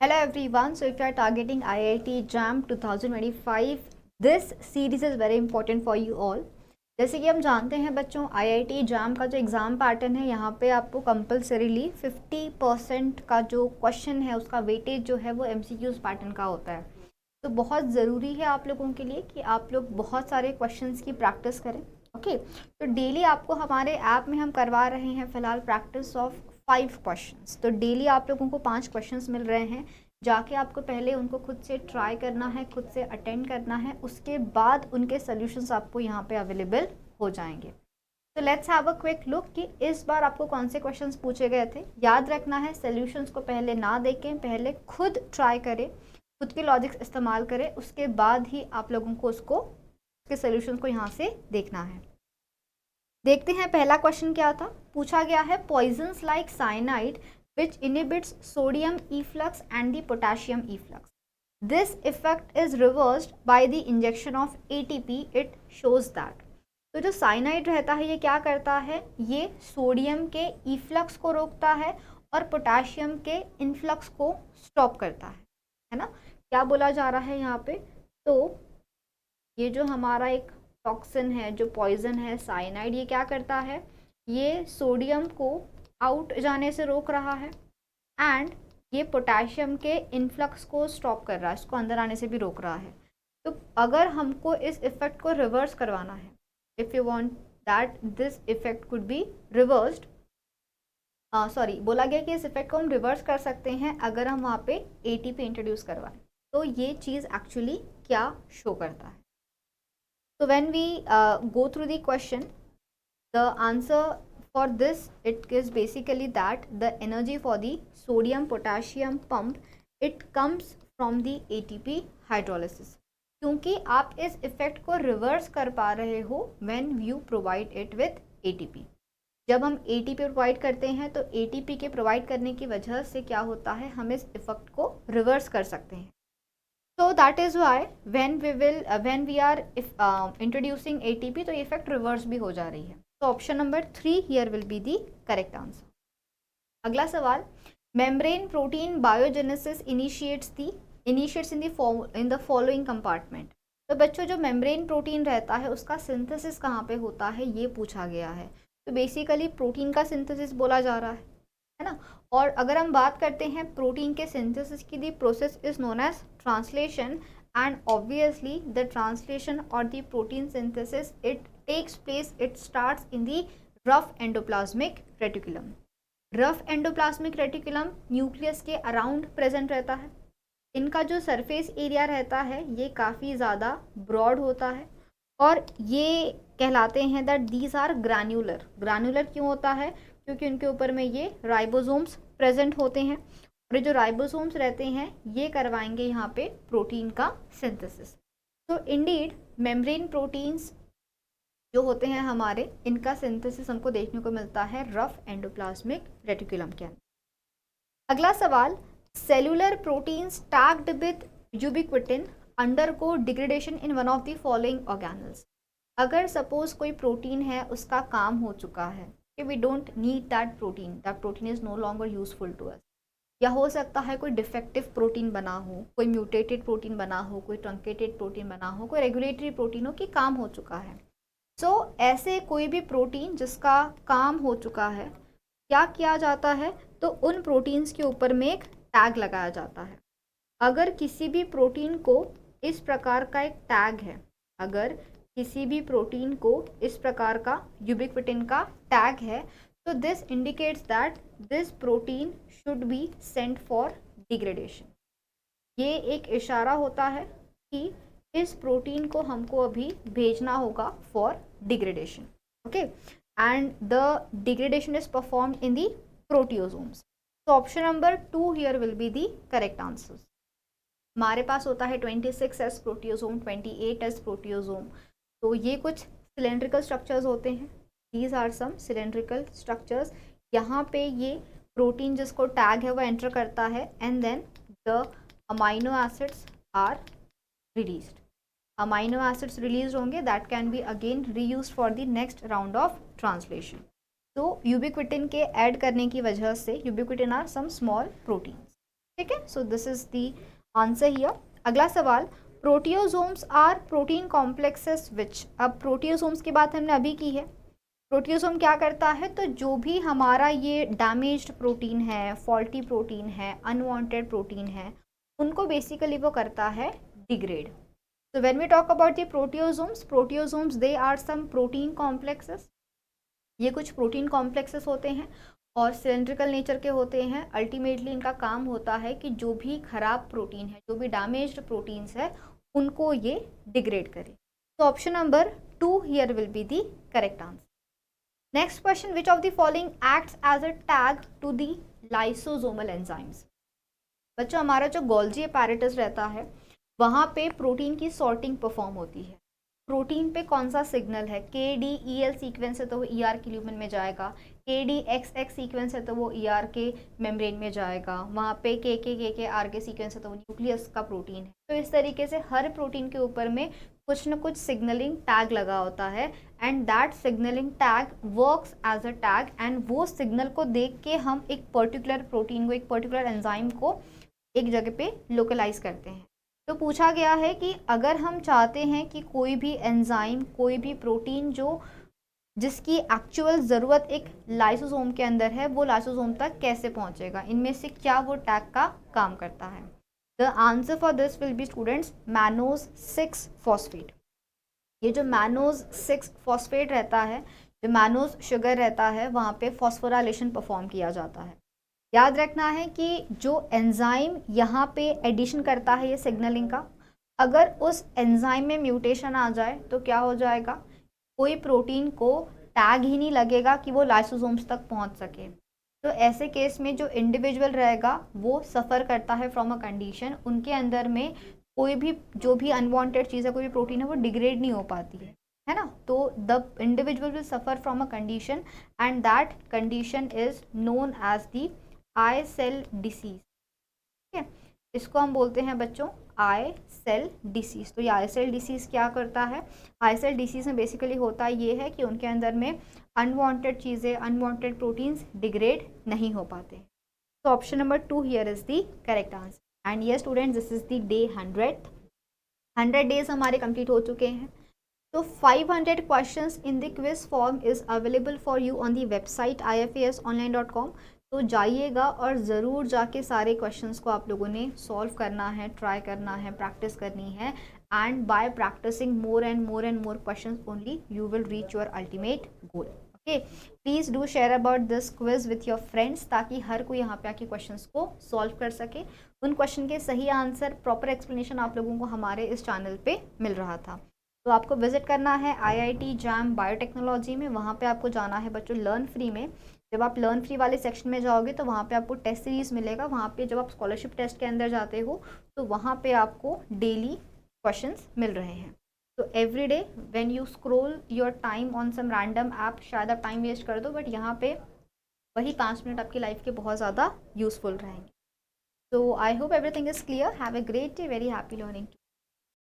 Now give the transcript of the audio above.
Hello everyone. So if you are targeting IIT JAM 2025, this series is very important for you all. जैसे कि हम जानते हैं बच्चों, IIT JAM का जो एग्ज़ाम पैटर्न है, यहाँ पे आपको कंपलसरीली 50% का जो क्वेश्चन है उसका वेटेज जो है वो MCQs पैटर्न का होता है। तो बहुत ज़रूरी है आप लोगों के लिए कि आप लोग बहुत सारे क्वेश्चंस की प्रैक्टिस करें। ओके, तो डेली आपको हमारे ऐप में हम करवा रहे हैं फ़िलहाल प्रैक्टिस ऑफ 5 क्वेश्चंस। तो डेली आप लोगों को 5 क्वेश्चंस मिल रहे हैं, जाके आपको पहले उनको खुद से ट्राई करना है, खुद से अटेंड करना है, उसके बाद उनके सॉल्यूशंस आपको यहाँ पे अवेलेबल हो जाएंगे। तो let's have a quick look कि इस बार आपको कौन से क्वेश्चंस पूछे गए थे। याद रखना है, सॉल्यूशंस को पहले ना देखें, पहले खुद ट्राई करें, खुद के लॉजिक्स इस्तेमाल करें, उसके बाद ही आप लोगों को उसके सॉल्यूशंस को यहाँ से देखना है। देखते हैं पहला क्वेश्चन क्या था। पूछा गया है poisons like cyanide which inhibits sodium efflux and the potassium efflux. This effect is reversed by the injection of ATP. It shows that. तो जो साइनाइड रहता है ये क्या करता है, ये सोडियम के इफ्लक्स को रोकता है और पोटाशियम के इनफ्लक्स को स्टॉप करता है ना। क्या बोला जा रहा है यहाँ पे, तो ये जो हमारा एक टॉक्सिन है, जो पॉइजन है साइनाइड, ये क्या करता है, ये सोडियम को आउट जाने से रोक रहा है एंड ये पोटेशियम के इनफ्लक्स को स्टॉप कर रहा है, इसको अंदर आने से भी रोक रहा है। तो अगर हमको इस इफ़ेक्ट को रिवर्स करवाना है, if you want that this effect could be reversed, बोला गया कि इस इफ़ेक्ट को हम रिवर्स कर सकते हैं अगर हम वहाँ पे ATP इंट्रोड्यूस करवाएं। तो ये चीज़ एक्चुअली क्या शो करता है। तो when we go through the question, the answer for this, it is basically that the energy for the sodium potassium pump it comes from the ATP hydrolysis, क्योंकि आप इस इफेक्ट को रिवर्स कर पा रहे हो when you provide it with ATP। जब हम ATP प्रोवाइड करते हैं तो ATP के प्रोवाइड करने की वजह से क्या होता है, हम इस इफेक्ट को रिवर्स कर सकते हैं। So that is why when we are introducing ATP तो इफेक्ट रिवर्स भी हो जा रही है। तो option number 3 here will be the correct answer. अगला सवाल, membrane protein biogenesis initiates in the following compartment. तो बच्चों जो मेम्ब्रेन प्रोटीन रहता है उसका सिंथेसिस कहाँ पे होता है, ये पूछा गया है। तो बेसिकली प्रोटीन का सिंथेसिस बोला जा रहा है ना। और अगर हम बात करते हैं प्रोटीन के सिंथेसिस की, the process is known as translation and obviously the translation और the protein synthesis it takes place, it starts in the rough endoplasmic reticulum. Rough endoplasmic reticulum nucleus के अराउंड प्रेजेंट रहता है। इनका जो surface area रहता है ये काफ़ी ज़्यादा ब्रॉड होता है और ये कहलाते हैं that these are granular. Granular क्यों होता है, क्योंकि उनके ऊपर में ये राइबोसोम्स प्रेजेंट होते हैं और ये जो राइबोसोम्स रहते हैं ये करवाएंगे यहाँ पे प्रोटीन का सिंथेसिस। तो इंडीड मेम्ब्रेन प्रोटीन्स जो होते हैं हमारे, इनका सिंथेसिस हमको देखने को मिलता है रफ एंडोप्लाज्मिक रेटिकुलम के अंदर। अगला सवाल, cellular proteins tagged with ubiquitin undergo degradation in one of the following organelles. अगर सपोज कोई प्रोटीन है उसका काम हो चुका है कि we don't need that protein is no longer useful to us, या हो सकता है कोई डिफेक्टिव प्रोटीन बना हो, कोई म्यूटेटेड प्रोटीन बना हो, कोई ट्रंकेटेड प्रोटीन बना हो, कोई रेगुलेटरी प्रोटीन हो कि काम हो चुका है। ऐसे कोई भी प्रोटीन जिसका काम हो चुका है, क्या किया जाता है, तो उन प्रोटीन्स के ऊपर में एक टैग लगाया जाता है। अगर किसी भी प्रोटीन को इस प्रकार का एक टैग है, अगर किसी भी प्रोटीन को इस प्रकार का यूबिक्विटिन का टैग है, तो this indicates that this protein should be sent for degradation. ये एक इशारा होता है कि इस प्रोटीन को हमको अभी भेजना होगा for degradation. Okay, and the degradation is performed in the proteasomes. तो option number 2 here will be the correct answer. हमारे पास होता है 26s प्रोटियोसोम, 28s प्रोटियोसोम। तो ये कुछ सिलेंड्रिकल स्ट्रक्चर्स होते हैं, these are some cylindrical structures. यहाँ पे ये प्रोटीन जिसको टैग है वो एंटर करता है and then the amino acids are released. Amino acids release होंगे, that can be again reused for the next round of translation. तो यूबिक्विटिन के ऐड करने की वजह से, ubiquitin are some small proteins, ठीक है, so this is the answer here. अगला सवाल, proteasomes are protein complexes which. अब प्रोटियोसोम्स की बात हमने अभी की है। प्रोटियोसोम क्या करता है, तो जो भी हमारा ये डैमेज्ड प्रोटीन है, फॉल्टी प्रोटीन है, अनवांटेड प्रोटीन है, उनको बेसिकली वो करता है degrade. So when we talk about the proteosomes they are some protein complexes। ये कुछ प्रोटीन कॉम्प्लेक्सेस होते हैं और सिलेंड्रिकल नेचर के होते हैं। अल्टीमेटली इनका काम होता है कि जो भी खराब प्रोटीन है, जो भी डैमेज्ड प्रोटीन्स है, उनको ये डिग्रेड करे। तो option number 2 here will be the correct answer. Next question, which of the following acts as a tag to the lysosomal enzymes. बच्चों, हमारा जो गोल्जी अपैरेटस रहता है वहाँ पे प्रोटीन की सॉर्टिंग परफॉर्म होती है। प्रोटीन पे कौन सा सिग्नल है, KDEL सीक्वेंस है तो वो ER के ल्यूमेन में जाएगा, KDXX सीक्वेंस है तो वो ER के मेम्ब्रेन में जाएगा, वहाँ पे KKR के सीक्वेंस है तो वो न्यूक्लियस का प्रोटीन है। तो इस तरीके से हर प्रोटीन के ऊपर में कुछ न कुछ सिग्नलिंग टैग लगा होता है and that signalling tag works as a tag and वो सिग्नल को देख के हम एक पर्टिकुलर प्रोटीन को, एक पर्टिकुलर एंजाइम को एक जगह पे लोकलाइज करते हैं। तो पूछा गया है कि अगर हम चाहते हैं कि कोई भी एंजाइम, कोई भी प्रोटीन जो जिसकी एक्चुअल ज़रूरत एक लाइसोसोम के अंदर है, वो लाइसोसोम तक कैसे पहुंचेगा, इनमें से क्या वो टैग का काम करता है। The answer for this will be students mannose 6 phosphate. ये जो मैनोज 6 फॉस्फेट रहता है, जो मैनोज शुगर रहता है, वहाँ पे फॉस्फोराइलेशन परफॉर्म किया जाता है। याद रखना है कि जो एंजाइम यहाँ पे एडिशन करता है ये सिग्नलिंग का, अगर उस एंजाइम में म्यूटेशन आ जाए तो क्या हो जाएगा, कोई प्रोटीन को टैग ही नहीं लगेगा कि वो लाइसोसोम्स तक पहुँच सके। तो ऐसे केस में जो इंडिविजुअल रहेगा वो सफ़र करता है फ्रॉम अ कंडीशन, उनके अंदर में कोई भी जो भी अनवांटेड चीज़ है, कोई भी प्रोटीन है, वो डिग्रेड नहीं हो पाती है ना। तो the individual will suffer from a condition and that condition is known as the I cell disease. ठीक है, इसको हम बोलते हैं बच्चों आई सेल डिसीज। तो ये आई सेल डिसीज क्या करता है, आई सेल डिसीज में बेसिकली होता ये है कि उनके अंदर में अनवांटेड चीज़ें, अनवांटेड प्रोटीन्स डिग्रेड नहीं हो पाते। तो option number 2 here is the correct answer. And ये students, this is the day 100 days हमारे कंप्लीट हो चुके हैं। तो 500 questions in the quiz form is available for you on the website ifasonline.com। तो जाइएगा और ज़रूर जाके सारे क्वेश्चंस को आप लोगों ने सॉल्व करना है, ट्राई करना है, प्रैक्टिस करनी है and by practising more and more questions only you will reach your ultimate goal. Okay, please do share about this quiz with your friends ताकि हर कोई यहाँ पे आके क्वेश्चंस को सॉल्व कर सके। उन क्वेश्चन के सही आंसर, प्रॉपर एक्सप्लेनेशन आप लोगों को हमारे इस चैनल पे मिल रहा था। तो आपको विजिट करना है IIT JAM बायोटेक्नोलॉजी में। वहाँ पे आपको जाना है बच्चों लर्न फ्री में। जब आप लर्न फ्री वाले सेक्शन में जाओगे तो वहाँ पे आपको टेस्ट सीरीज़ मिलेगा। वहाँ पे जब आप स्कॉलरशिप टेस्ट के अंदर जाते हो तो वहाँ पे आपको डेली क्वेश्चंस मिल रहे हैं। तो every day when you scroll your time on some random app, शायद आप टाइम वेस्ट कर दो, बट यहाँ पे वही 5 मिनट आपकी लाइफ के बहुत ज़्यादा यूज़फुल रहेंगे। तो I hope everything is clear. Have a great day, very happy learning.